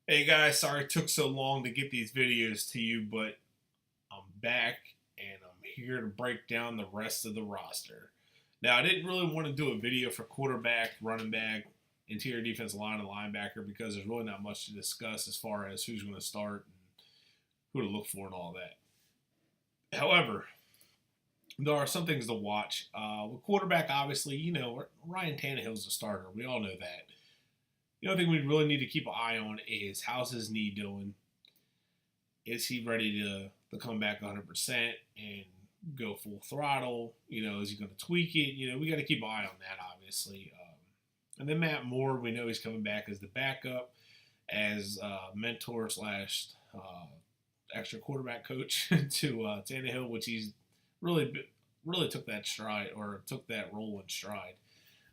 Hey guys, sorry it took so long to get these videos to you, but I'm back and I'm here to break down the rest of the roster. Now, I didn't really want to do a video for quarterback, running back, interior defense line, and linebacker because there's really not much to discuss as far as who's going to start and who to look for and all that. However, there are some things to watch. With quarterback, obviously, Ryan Tannehill's a starter. We all know that. The other thing we really need to keep an eye on is how's his knee doing? Is he ready to come back 100% and go full throttle? Is he going to tweak it? We got to keep an eye on that, obviously. And then Matt Moore, we know he's coming back as the backup, as mentor slash extra quarterback coach to Tannehill, which he's really really took that stride or took that role in stride.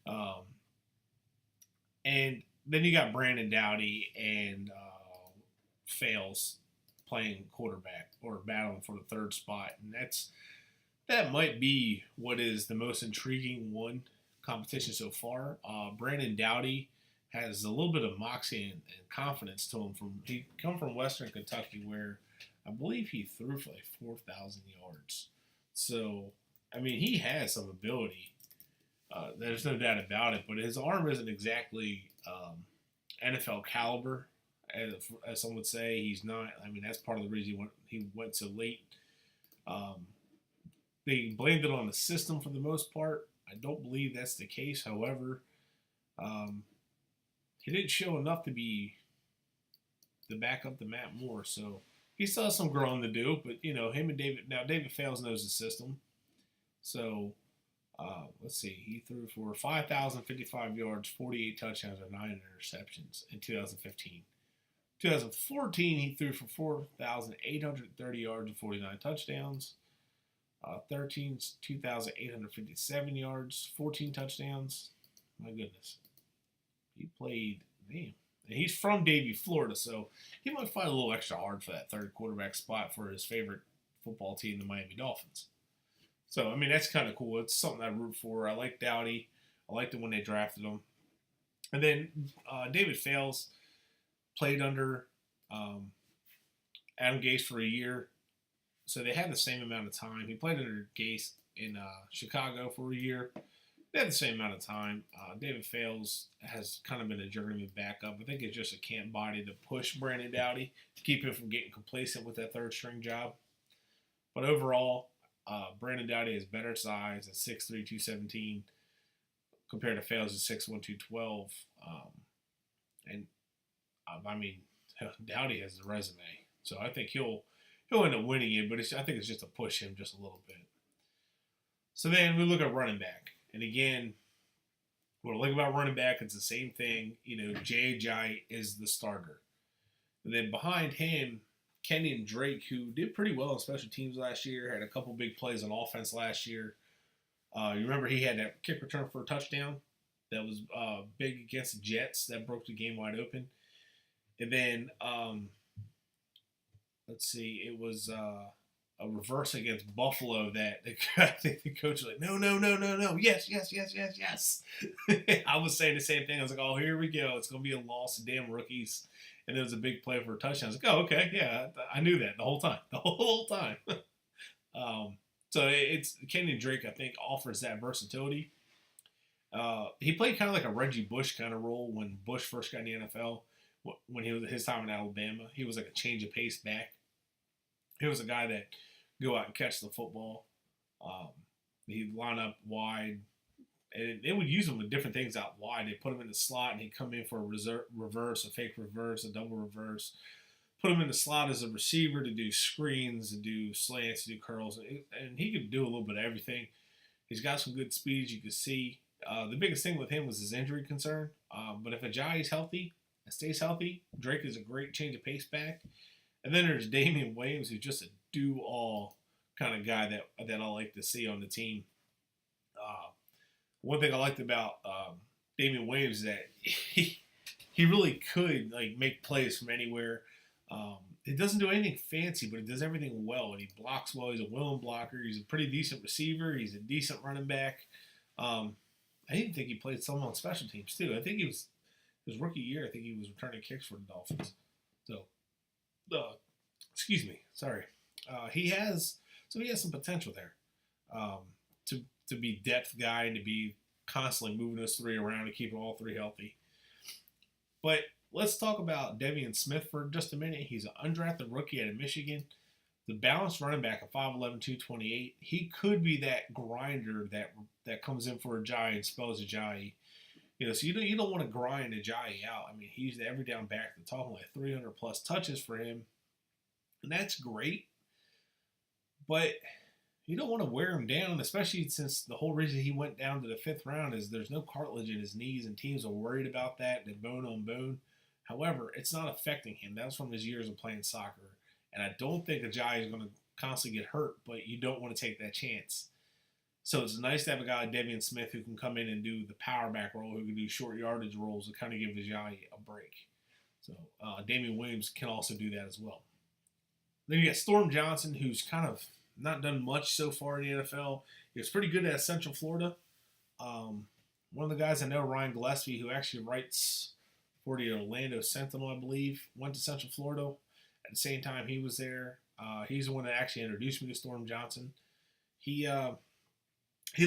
Um, and then you got Brandon Doughty and Fails playing quarterback or battling for the third spot, and that might be what is the most intriguing one competition so far. Brandon Doughty has a little bit of moxie and confidence to him. He come from Western Kentucky, where I believe he threw for like 4,000 yards. So, I mean, he has some ability. There's no doubt about it. But his arm isn't exactly NFL caliber, as some would say. He's not. I mean, that's part of the reason he went so late. Um, they blamed it on the system for the most part. I don't believe that's the case. However, um, he didn't show enough to be the backup to Matt Moore. So he still has some growing to do. But him and David Fales knows the system. So let's see. He threw for 5,055 yards, 48 touchdowns, and 9 interceptions in 2015. 2014, he threw for 4,830 yards and 49 touchdowns. 13, 2,857 yards, 14 touchdowns. My goodness. He played, damn. And he's from Davie, Florida, so he might fight a little extra hard for that third quarterback spot for his favorite football team, the Miami Dolphins. So, I mean, that's kind of cool. It's something I root for. I like Doughty. I liked it when they drafted him. And then David Fales played under Adam Gase for a year. So they had the same amount of time. He played under Gase in Chicago for a year. They had the same amount of time. David Fales has kind of been a journeyman backup. I think it's just a camp body to push Brandon Doughty to keep him from getting complacent with that third string job. But overall, Brandon Doughty has better size at 6'3", 217 compared to Fales at 6'1", 212. And I mean, Doughty has the resume, so I think he'll end up winning it. But I think it's just to push him just a little bit. So then we look at running back, and again, what I like about running back, it's the same thing. J.J. is the starter, and then behind him, Kenyon Drake, who did pretty well in special teams last year, had a couple big plays on offense last year. You remember he had that kick return for a touchdown that was big against the Jets that broke the game wide open. And then, let's see, it was a reverse against Buffalo that I think the coach was like, no, yes. I was saying the same thing. I was like, oh, here we go. It's going to be a loss to damn rookies. And it was a big play for a touchdown. I was like, oh, okay, yeah, I knew that the whole time. So it's Kenyon Drake, I think, offers that versatility. He played kind of like a Reggie Bush kind of role when Bush first got in the NFL. When he was his time in Alabama, he was like a change of pace back. He was a guy that go out and catch the football. He'd line up wide, and they would use him with different things out wide. They put him in the slot, and he'd come in for a reverse, a fake reverse, a double reverse. Put him in the slot as a receiver to do screens, to do slants, to do curls, and he could do a little bit of everything. He's got some good speed, you can see. The biggest thing with him was his injury concern. But if Ajayi's healthy and stays healthy, Drake is a great change of pace back. And then there's Damian Williams, who's just a do-all kind of guy that I like to see on the team. One thing I liked about Damian Williams is that he really could make plays from anywhere. He doesn't do anything fancy, but he does everything well, and he blocks well. He's a willing blocker. He's a pretty decent receiver. He's a decent running back. I even think he played some on special teams too. I think his rookie year. I think he was returning kicks for the Dolphins. So, excuse me, sorry. He has some potential there, um, to be depth guy and to be constantly moving those three around to keep all three healthy. But let's talk about Devian Smith for just a minute. He's an undrafted rookie out of Michigan. The balanced running back at 5'11", 228. He could be that grinder that comes in for a Jai and spells a Jai. So you don't want to grind a Jai out. I mean, he's the every down back. They're talking like 300 plus touches for him, and that's great. But you don't want to wear him down, especially since the whole reason he went down to the 5th round is there's no cartilage in his knees, and teams are worried about that. They're bone on bone. However, it's not affecting him. That's from his years of playing soccer. And I don't think Ajayi is going to constantly get hurt, but you don't want to take that chance. So it's nice to have a guy like Devian Smith who can come in and do the power back role, who can do short yardage roles to kind of give Ajayi a break. So Damian Williams can also do that as well. Then you got Storm Johnson, who's kind of not done much so far in the NFL. He was pretty good at Central Florida. One of the guys I know, Ryan Gillespie, who actually writes for the Orlando Sentinel, I believe, went to Central Florida. At the same time he was there. He's the one that actually introduced me to Storm Johnson. He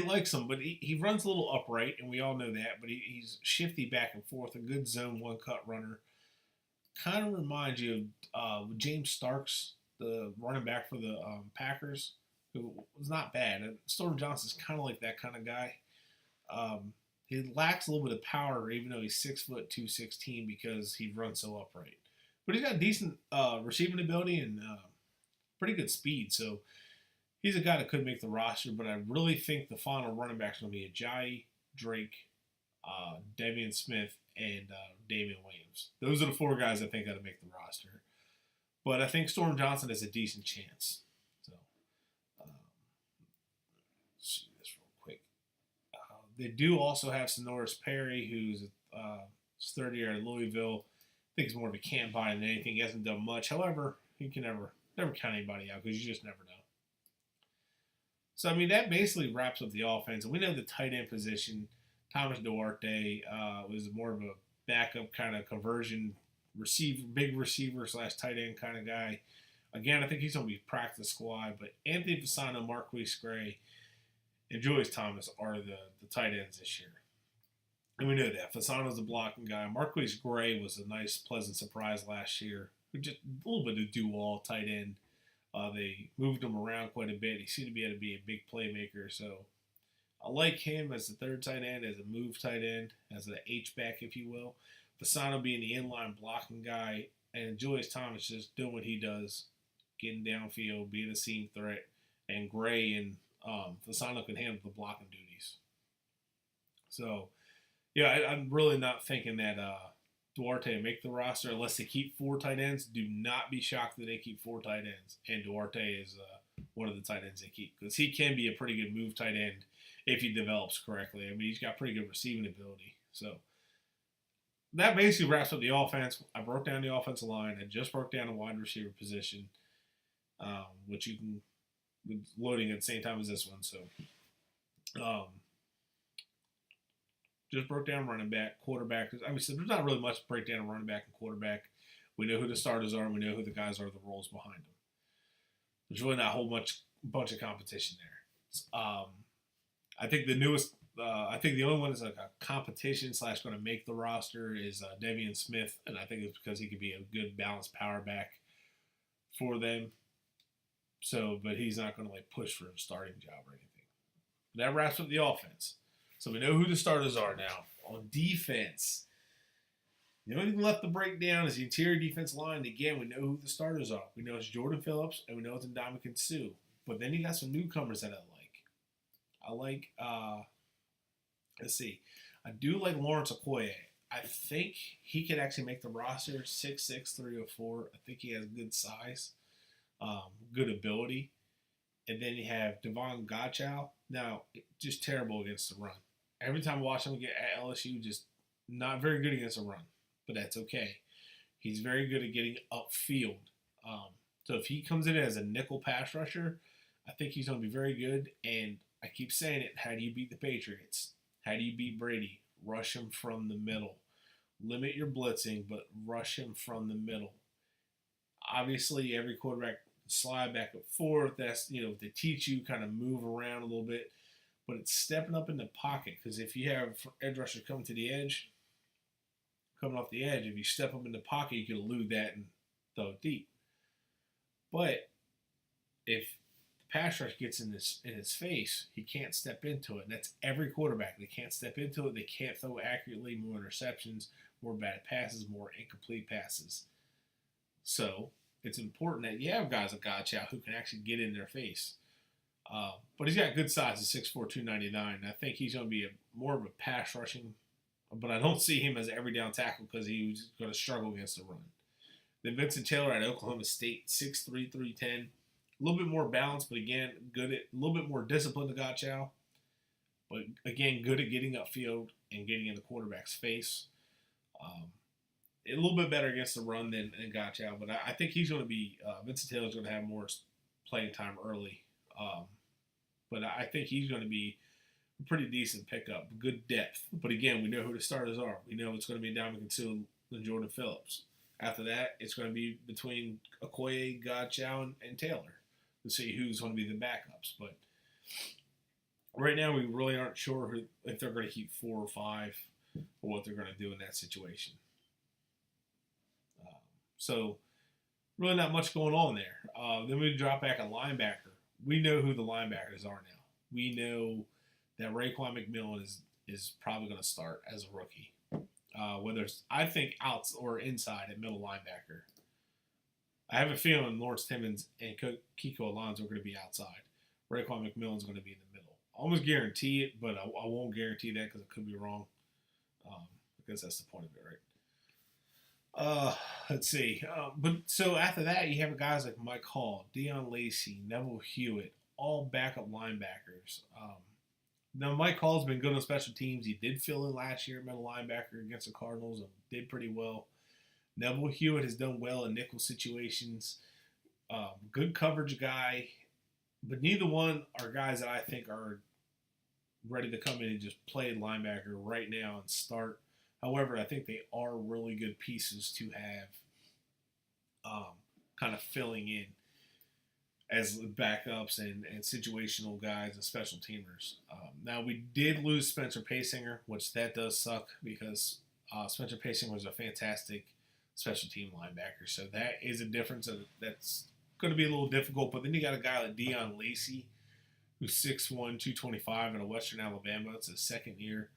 likes him, but he runs a little upright, and we all know that. But he's shifty back and forth, a good zone one-cut runner. Kind of reminds you of James Starks, the running back for the Packers, who was not bad. And Storm Johnson's kind of like that kind of guy. He lacks a little bit of power, even though he's 6 foot 216, because he runs so upright. But he's got decent receiving ability and pretty good speed. So he's a guy that could make the roster. But I really think the final running back is going to be Ajayi, Drake, Devian Smith, and Damian Williams. Those are the 4 guys I think got to make the roster. But I think Storm Johnson has a decent chance. So let's see this real quick. They do also have Sonoris Perry, who's his 3rd year at Louisville. I think he's more of a camp buy than anything. He hasn't done much. However, you can never count anybody out because you just never know. So, I mean, that basically wraps up the offense. And we know the tight end position, Thomas Duarte was more of a backup kind of conversion big receiver / tight end kind of guy. Again, I think he's going to be practice squad. But Anthony Fasano, Marquise Gray, and Julius Thomas are the tight ends this year. And we know that. Fasano's a blocking guy. Marquise Gray was a nice, pleasant surprise last year. Just a little bit of do-all tight end. They moved him around quite a bit. He seemed to be able to be a big playmaker. So I like him as the 3rd tight end, as a move tight end, as an H-back, if you will. Fasano being the inline blocking guy, and Julius Thomas just doing what he does, getting downfield, being a seam threat, and Gray and Fasano can handle the blocking duties. So, yeah, I'm really not thinking that Duarte make the roster unless they keep 4 tight ends. Do not be shocked that they keep 4 tight ends. And Duarte is one of the tight ends they keep because he can be a pretty good move tight end if he develops correctly. I mean, he's got pretty good receiving ability. So that basically wraps up the offense. I broke down the offensive line. I just broke down the wide receiver position, which you can with loading at the same time as this one. So just broke down running back, quarterback. Obviously, there's not really much to break down on running back and quarterback. We know who the starters are. We know who the guys are, the roles behind them. There's really not a whole bunch of competition there. I think the newest, I think the only one that's like a competition / going to make the roster is Devian Smith, and I think it's because he could be a good balanced power back for them. So, but he's not going to like push for a starting job or anything. That wraps up the offense. So we know who the starters are now. On defense, the only thing left to break down is the interior defense line. And again, we know who the starters are. We know it's Jordan Phillips, and we know it's Ndamukong Suh. But then you got some newcomers that I like. Let's see. I do like Lawrence Okoye. I think he could actually make the roster. 6'6", 304. I think he has good size, good ability. And then you have Devon Gottschall. Now, just terrible against the run. Every time I watch him get at LSU, just not very good against the run. But that's okay. He's very good at getting upfield. So if he comes in as a nickel pass rusher, I think he's going to be very good. And I keep saying it, how do you beat the Patriots? How do you beat Brady? Rush him from the middle. Limit your blitzing, but rush him from the middle. Obviously, every quarterback slide back and forth. That's, to teach you kind of move around a little bit. But it's stepping up in the pocket, because if you have edge rushers coming off the edge, if you step up in the pocket, you can elude that and throw it deep. But if the pass rush gets in his face, he can't step into it. And that's every quarterback. They can't step into it. They can't throw accurately. More interceptions, more bad passes, more incomplete passes. So it's important that you have guys like Godchow who can actually get in their face. But he's got good size at 6'4", 299. I think he's going to be more of a pass rushing, but I don't see him as an every down tackle because he's going to struggle against the run. Then Vincent Taylor at Oklahoma State, 6'3", 310. A little bit more balanced, but again, a little bit more disciplined to Godchow. But again, good at getting upfield and getting in the quarterback's face. A little bit better against the run than Godchow, but I think he's going to be Vincent Taylor's going to have more playing time early. But I think he's going to be a pretty decent pickup, good depth. But again, we know who the starters are. We know it's going to be Dominican Sue and Jordan Phillips. After that, it's going to be between Okoye, Godchow, and Taylor to see who's going to be the backups. But right now, we really aren't sure if they're going to keep 4 or 5 or what they're going to do in that situation. So really not much going on there. Then we drop back a linebacker. We know who the linebackers are now. We know that Raekwon McMillan is probably going to start as a rookie. Whether it's, I think, outs or inside at middle linebacker. I have a feeling Lawrence Timmons and Kiko Alonso are going to be outside. Raekwon McMillan's going to be in the middle. I almost guarantee it, but I won't guarantee that because it could be wrong. Because that's the point of it, right? Let's see. But so after that, you have guys like Mike Hall, Deion Lacey, Neville Hewitt, all backup linebackers. Now, Mike Hall's been good on special teams. He did fill in last year at middle linebacker against the Cardinals and did pretty well. Neville Hewitt has done well in nickel situations. Good coverage guy. But neither one are guys that I think are ready to come in and just play linebacker right now and start. However, I think they are really good pieces to have kind of filling in as backups and situational guys and special teamers. Now, we did lose Spencer Paysinger, which that does suck because Spencer Paysinger was a fantastic special team linebacker. So that is a difference that's going to be a little difficult. But then you got a guy like Deion Lacey, who's 6'1", 225 out of Western Alabama. It's his second year.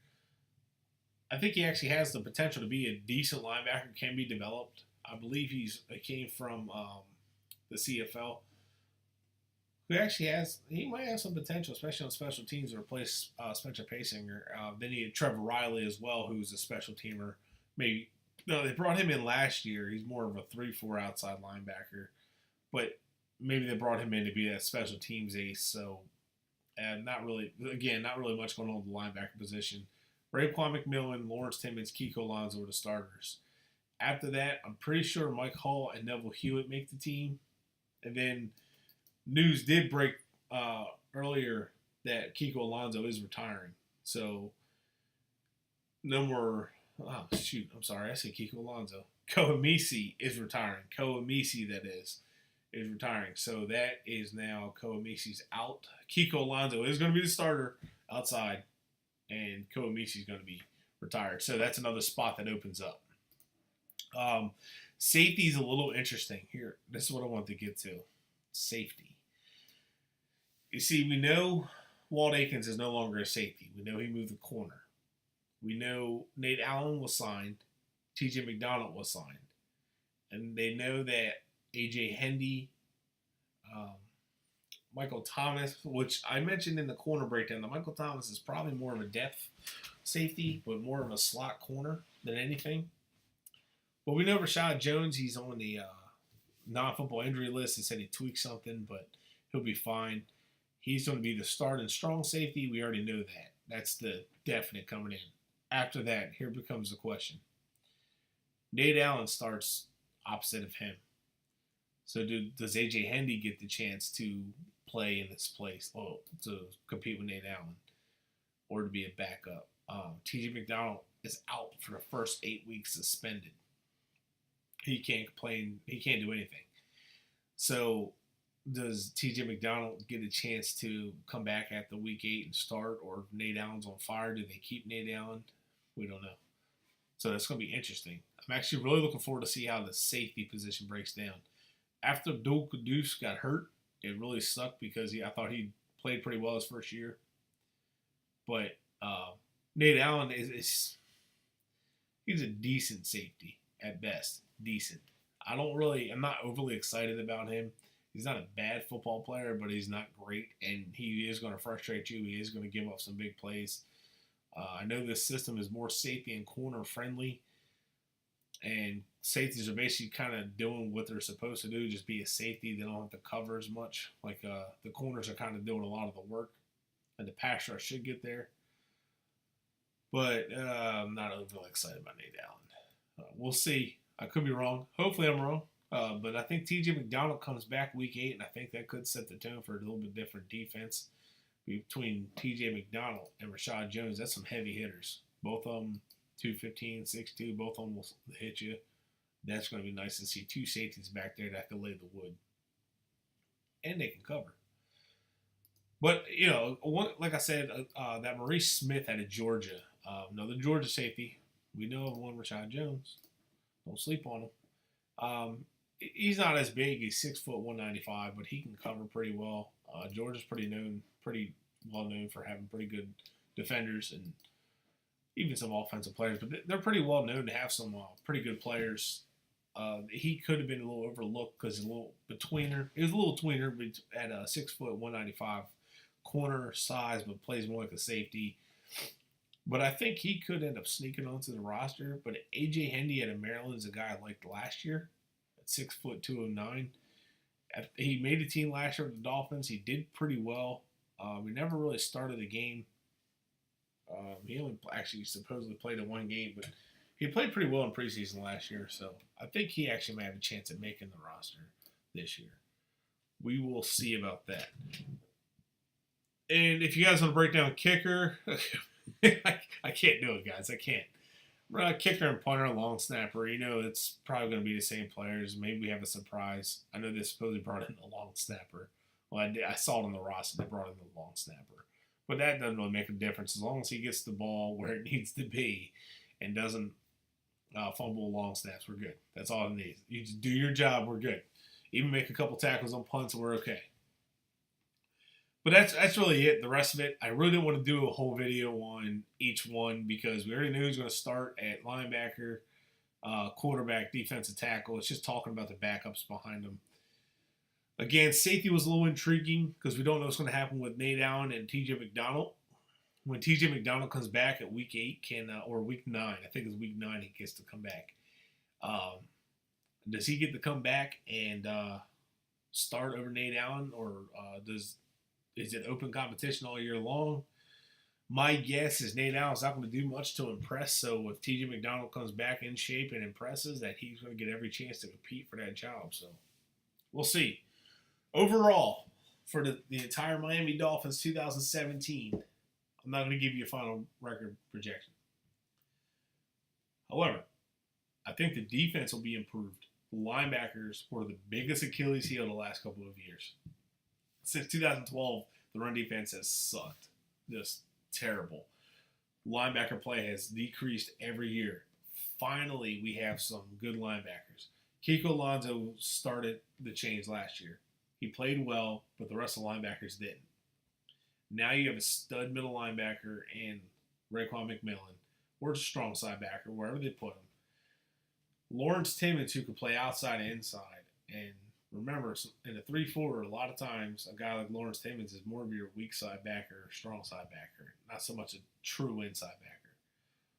I think he actually has the potential to be a decent linebacker, can be developed. I believe he came from the CFL. He might have some potential, especially on special teams, to replace Spencer Paysinger. Then you had Trevor Riley as well, who's a special teamer. They brought him in last year. He's more of a 3-4 outside linebacker. But maybe they brought him in to be a special teams ace. So, and not really much going on with the linebacker position. Raekwon McMillan, Lawrence Timmons, Kiko Alonso are the starters. After that, I'm pretty sure Mike Hall and Neville Hewitt make the team. And then news did break earlier that Kiko Alonso is retiring. So, no more. Oh, shoot. I'm sorry. I said Kiko Alonso. Koemisi is retiring. Koemisi, that is retiring. So, that is now Koemisi's out. Kiko Alonso is going to be the starter outside. And Koemisi is going to be retired. So, that's another spot that opens up. Safety is a little interesting here. This is what I want to get to. Safety. You see, we know Walt Aikens is no longer a safety. We know he moved the corner. We know Nate Allen was signed. TJ McDonald was signed. And they know that A.J. Hendy, Michael Thomas, which I mentioned in the corner breakdown, that Michael Thomas is probably more of a depth safety, but more of a slot corner than anything. But we know Rashad Jones, he's on the non-football injury list. They said he tweaked something, but he'll be fine. He's going to be the start and strong safety. We already know that. That's the definite coming in. After that, here becomes the question. Nate Allen starts opposite of him. So does A.J. Hendy get the chance to play in this place, or to compete with Nate Allen, or to be a backup? T.J. McDonald is out for the first 8 weeks suspended. He can't play. He can't do anything. So does TJ McDonald get a chance to come back at the week 8 and start, or if Nate Allen's on fire, do they keep Nate Allen? We don't know. So that's going to be interesting. I'm actually really looking forward to see how the safety position breaks down. After Abdul Qudus got hurt, it really sucked because I thought he played pretty well his first year. But Nate Allen is he's a decent safety at best. Decent. I'm not overly excited about him. He's not a bad football player, but he's not great, and he is going to frustrate you. He is going to give up some big plays. I know this system is more safety and corner friendly, and safeties are basically kind of doing what they're supposed to do, just be a safety. They don't have to cover as much. Like the corners are kind of doing a lot of the work, and the pass rush should get there. But I'm not overly excited about Nate Allen. We'll see. I could be wrong. Hopefully I'm wrong. But I think TJ McDonald comes back week 8, and I think that could set the tone for a little bit different defense between TJ McDonald and Rashad Jones. That's some heavy hitters. Both of them 215, 6'2", both of them will hit you. That's going to be nice to see two safeties back there that can lay the wood. And they can cover. But, like I said, that Maurice Smith out of Georgia, another Georgia safety. We know of one, Rashad Jones. Don't sleep on him. He's not as big. He's 6 foot 195, but he can cover pretty well. Georgia's pretty well known for having pretty good defenders and even some offensive players. But they're pretty well known to have some pretty good players. He could have been a little overlooked because he's a little betweener. He was a little tweener at 6 foot 195 corner size, but plays more like a safety. But I think he could end up sneaking onto the roster. But A.J. Hendy out of Maryland is a guy I liked last year at 6 foot 209. He made the team last year with the Dolphins. He did pretty well. He never really started the game. He only actually supposedly played in one game, but he played pretty well in preseason last year. So I think he actually might have a chance at making the roster this year. We will see about that. And if you guys want to break down kicker, I can't do it, guys. I can't. Kicker and punter, long snapper. It's probably going to be the same players. Maybe we have a surprise. I know they supposedly brought in the long snapper. Well, I saw it on the roster. They brought in the long snapper. But that doesn't really make a difference. As long as he gets the ball where it needs to be and doesn't fumble long snaps, we're good. That's all it needs. You just do your job, we're good. Even make a couple tackles on punts, and we're okay. But that's really it. The rest of it, I really didn't want to do a whole video on each one because we already knew he was going to start at linebacker, quarterback, defensive tackle. It's just talking about the backups behind them. Again, safety was a little intriguing because we don't know what's going to happen with Nate Allen and TJ McDonald. When TJ McDonald comes back at week 8, or week 9, I think it's week 9 he gets to come back. Does he get to come back and start over Nate Allen, or is it open competition all year long? My guess is Nate Allen's not going to do much to impress. So if TJ McDonald comes back in shape and impresses, that he's going to get every chance to compete for that job. So we'll see. Overall, for the entire Miami Dolphins 2017, I'm not going to give you a final record projection. However, I think the defense will be improved. The linebackers were the biggest Achilles heel the last couple of years. Since 2012, the run defense has sucked. Just terrible. Linebacker play has decreased every year. Finally, we have some good linebackers. Kiko Alonso started the change last year. He played well, but the rest of the linebackers didn't. Now you have a stud middle linebacker in Raekwon McMillan, or a strong side backer, wherever they put him. Lawrence Timmons, who can play outside and inside. And remember, in a 3-4, a lot of times a guy like Lawrence Timmons is more of your weak side backer or strong side backer, not so much a true inside backer.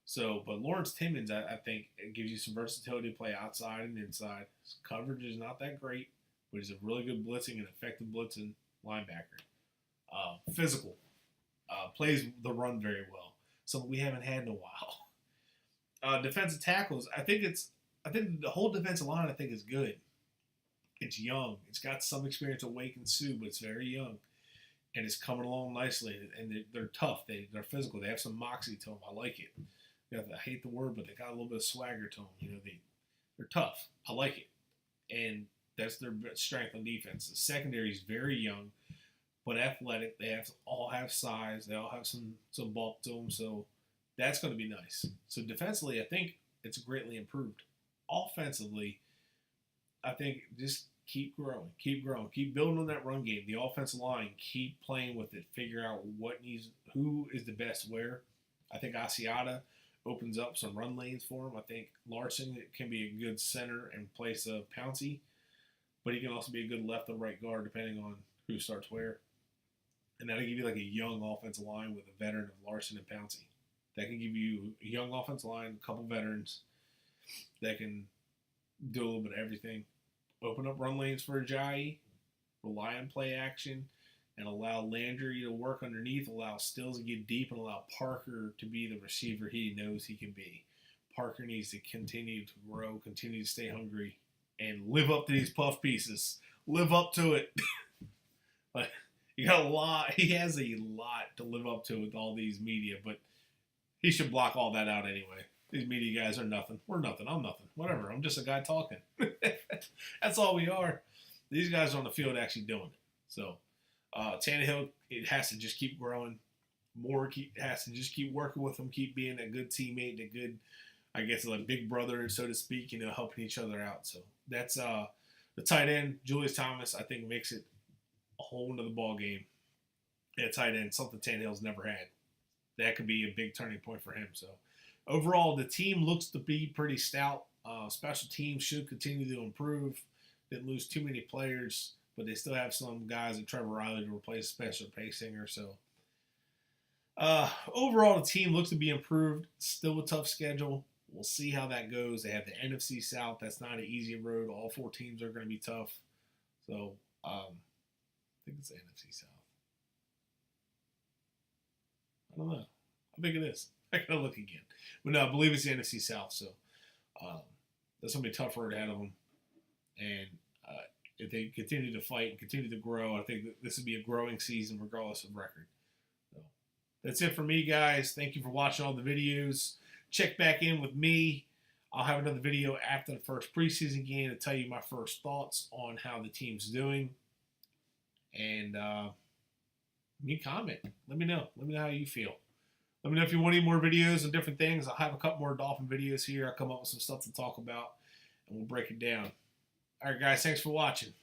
So, but Lawrence Timmons, I think, it gives you some versatility to play outside and inside. His coverage is not that great, but he's a really good blitzing and effective blitzing linebacker. Physical. Plays the run very well. Something we haven't had in a while. Defensive tackles, I think the whole defensive line, is good. It's young. It's got some experience of Wake and Sue, but it's very young. And it's coming along nicely. And they're tough. They're physical. They have some moxie to them. I like it. I hate the word, but they got a little bit of swagger to them. They're tough. I like it. And That's their strength on defense. The secondary is very young, but athletic. They all have size. They all have some bulk to them. So that's going to be nice. So defensively, I think it's greatly improved. Offensively, I think just keep growing, keep building on that run game. The offensive line, keep playing with it. Figure out who is the best where. I think Asiata opens up some run lanes for him. I think Larson can be a good center in place of Pouncey, but he can also be a good left or right guard depending on who starts where. And that'll give you like a young offensive line with a veteran of Larson and Pouncey. That can give you a young offensive line, a couple veterans that can do a little bit of everything. Open up run lanes for Ajayi, rely on play action, and allow Landry to work underneath, allow Stills to get deep, and allow Parker to be the receiver he knows he can be. Parker needs to continue to grow, continue to stay hungry, and live up to these puff pieces. Live up to it. But he has a lot to live up to with all these media, but he should block all that out anyway. These media guys are nothing. We're nothing. I'm nothing. Whatever. I'm just a guy talking. That's all we are. These guys are on the field actually doing it. So, Tannehill, it has to just keep growing. Has to just keep working with him, keep being a good teammate, a good, I guess, like big brother, so to speak, helping each other out. So that's the tight end, Julius Thomas, I think makes it a whole nother ball game at tight end, something Tannehill's never had. That could be a big turning point for him. So overall, the team looks to be pretty stout. Special teams should continue to improve. Didn't lose too many players, but they still have some guys like Trevor Riley to replace Spencer Paysinger. So overall, the team looks to be improved. Still a tough schedule. We'll see how that goes. They have the NFC South. That's not an easy road. All 4 teams are going to be tough. So I think it's the NFC South. I don't know. I think it is. I gotta look again. But no, I believe it's the NFC South. So that's going to be a tough road ahead of them. And if they continue to fight and continue to grow, I think that this will be a growing season regardless of record. So that's it for me, guys. Thank you for watching all the videos. Check back in with me. I'll have another video after the first preseason game to tell you my first thoughts on how the team's doing. And me comment. Let me know. Let me know how you feel. Let me know if you want any more videos and different things. I'll have a couple more Dolphin videos here. I'll come up with some stuff to talk about, and we'll break it down. All right, guys. Thanks for watching.